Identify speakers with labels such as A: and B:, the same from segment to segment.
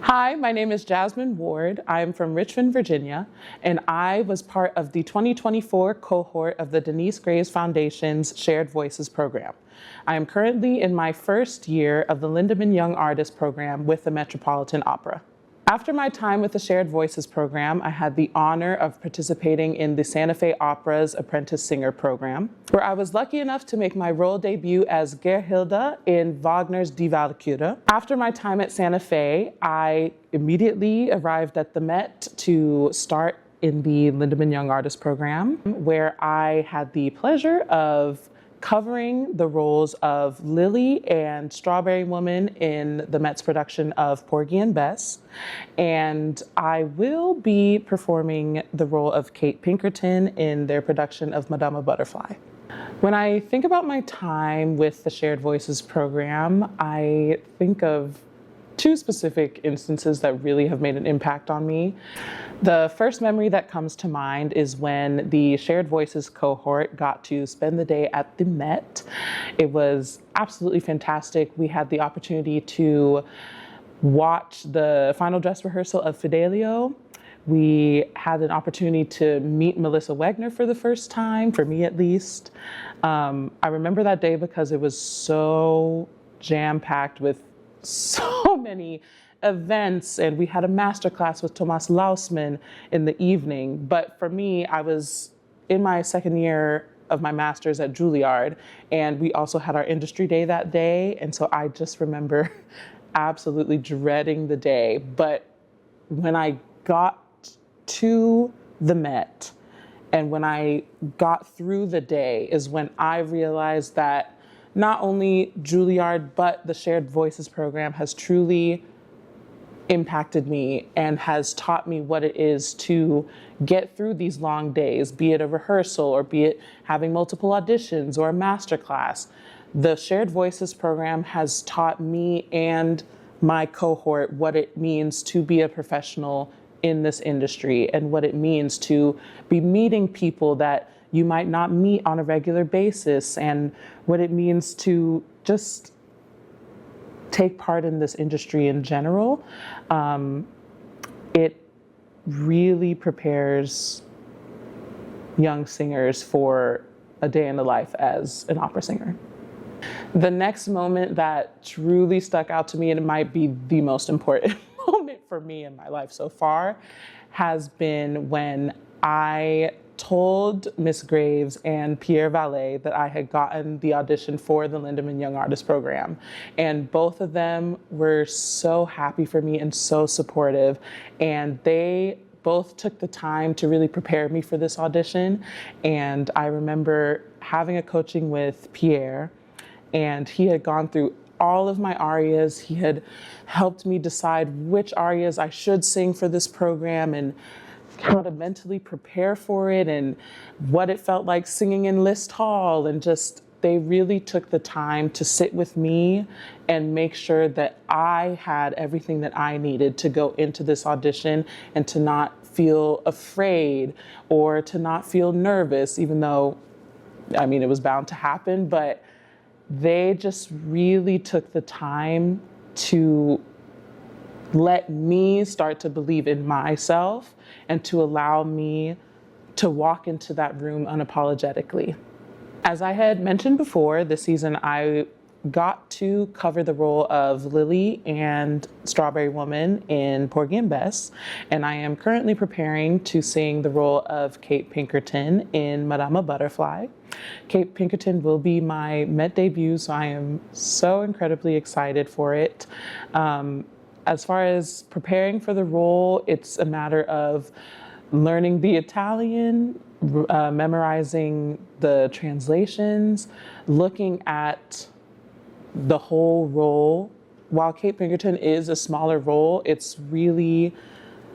A: Hi, my name is Jasmin Ward. I'm from Richmond, Virginia, and I was part of the 2024 cohort of the Denyce Foundation's Shared Voices program. I am currently in my first year of the Lindemann Young Artist program with the Metropolitan Opera. After my time with the Shared Voices program, I had the honor of participating in the Santa Fe Opera's Apprentice Singer program, where I was lucky enough to make my role debut as Gerhilda in Wagner's Die Walküre. After my time at Santa Fe, I immediately arrived at the Met to start in the Lindemann Young Artist program, where I had the pleasure of covering the roles of Lily and Strawberry Woman in the Met's production of Porgy and Bess. And I will be performing the role of Kate Pinkerton in their production of Madama Butterfly. When I think about my time with the Shared Voices program, I think of two specific instances that really have made an impact on me. The first memory that comes to mind is when the Shared Voices cohort got to spend the day at the Met. It was absolutely fantastic. We had the opportunity to watch the final dress rehearsal of Fidelio. We had an opportunity to meet Melissa Wegner for the first time, for me at least. I remember that day because it was so jam-packed with so many events, and we had a masterclass with Thomas Lausman in the evening. But for me, I was in my second year of my master's at Juilliard, and we also had our industry day that day. And so I just remember absolutely dreading the day. But when I got to the Met and when I got through the day is when I realized that not only Juilliard, but the Shared Voices program has truly impacted me and has taught me what it is to get through these long days, be it a rehearsal or be it having multiple auditions or a masterclass. The Shared Voices program has taught me and my cohort what it means to be a professional in this industry and what it means to be meeting people that you might not meet on a regular basis, and what it means to just take part in this industry in general. It really prepares young singers for a day in the life as an opera singer. The next moment that truly stuck out to me, and it might be the most important moment for me in my life so far, has been when I told Miss Graves and Pierre Valet that I had gotten the audition for the Lindemann Young Artist program. And both of them were so happy for me and so supportive. And they both took the time to really prepare me for this audition. And I remember having a coaching with Pierre, and he had gone through all of my arias. He had helped me decide which arias I should sing for this program and how to mentally prepare for it and what it felt like singing in List Hall. And just, they really took the time to sit with me and make sure that I had everything that I needed to go into this audition and to not feel afraid or to not feel nervous, even though, I mean, it was bound to happen, but they just really took the time to let me start to believe in myself and to allow me to walk into that room unapologetically. As I had mentioned before, this season I got to cover the role of Lily and Strawberry Woman in Porgy and Bess, and I am currently preparing to sing the role of Kate Pinkerton in Madama Butterfly. Kate Pinkerton will be my Met debut, so I am so incredibly excited for it. As far as preparing for the role, it's a matter of learning the Italian, memorizing the translations, looking at the whole role. While Kate Pinkerton is a smaller role, it's really,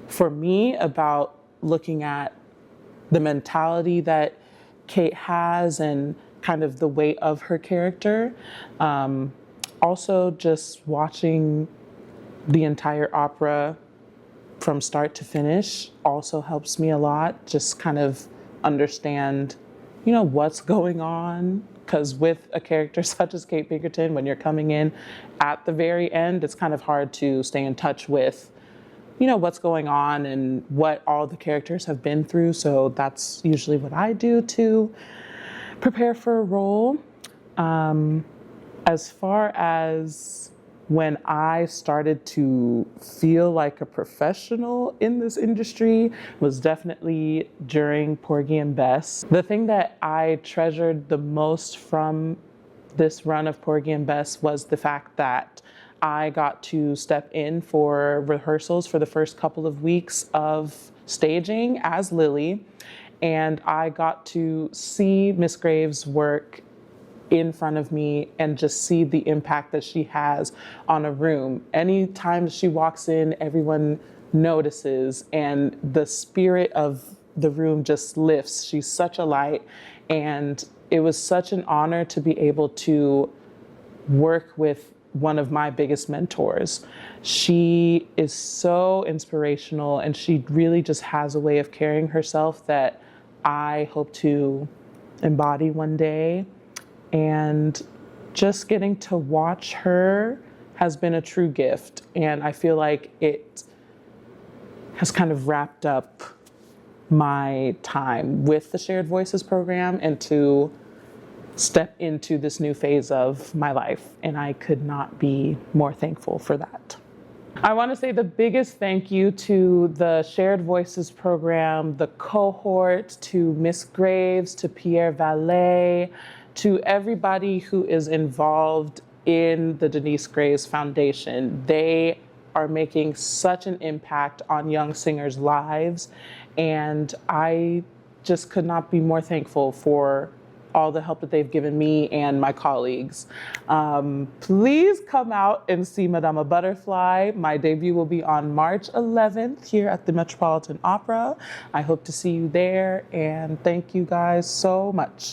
A: for me, about looking at the mentality that Kate has and kind of the weight of her character. Also, just watching the entire opera from start to finish also helps me a lot. Just kind of understand, what's going on. Because with a character such as Kate Pinkerton, when you're coming in at the very end, it's kind of hard to stay in touch with what's going on and what all the characters have been through. So that's usually what I do to prepare for a role. As far as when I started to feel like a professional in this industry was definitely during Porgy and Bess. The thing that I treasured the most from this run of Porgy and Bess was the fact that I got to step in for rehearsals for the first couple of weeks of staging as Lily, and I got to see Miss Graves work in front of me and just see the impact that she has on a room. Anytime she walks in, everyone notices and the spirit of the room just lifts. She's such a light, and it was such an honor to be able to work with one of my biggest mentors. She is so inspirational, and she really just has a way of carrying herself that I hope to embody one day. And just getting to watch her has been a true gift. And I feel like it has kind of wrapped up my time with the Shared Voices program and to step into this new phase of my life. And I could not be more thankful for that. I want to say the biggest thank you to the Shared Voices program, the cohort, to Miss Graves, to Pierre Valet, to everybody who is involved in the Denyce Graves Foundation. They are making such an impact on young singers' lives, and I just could not be more thankful for all the help that they've given me and my colleagues. Please come out and see Madama Butterfly. My debut will be on March 11th here at the Metropolitan Opera. I hope to see you there, and thank you guys so much.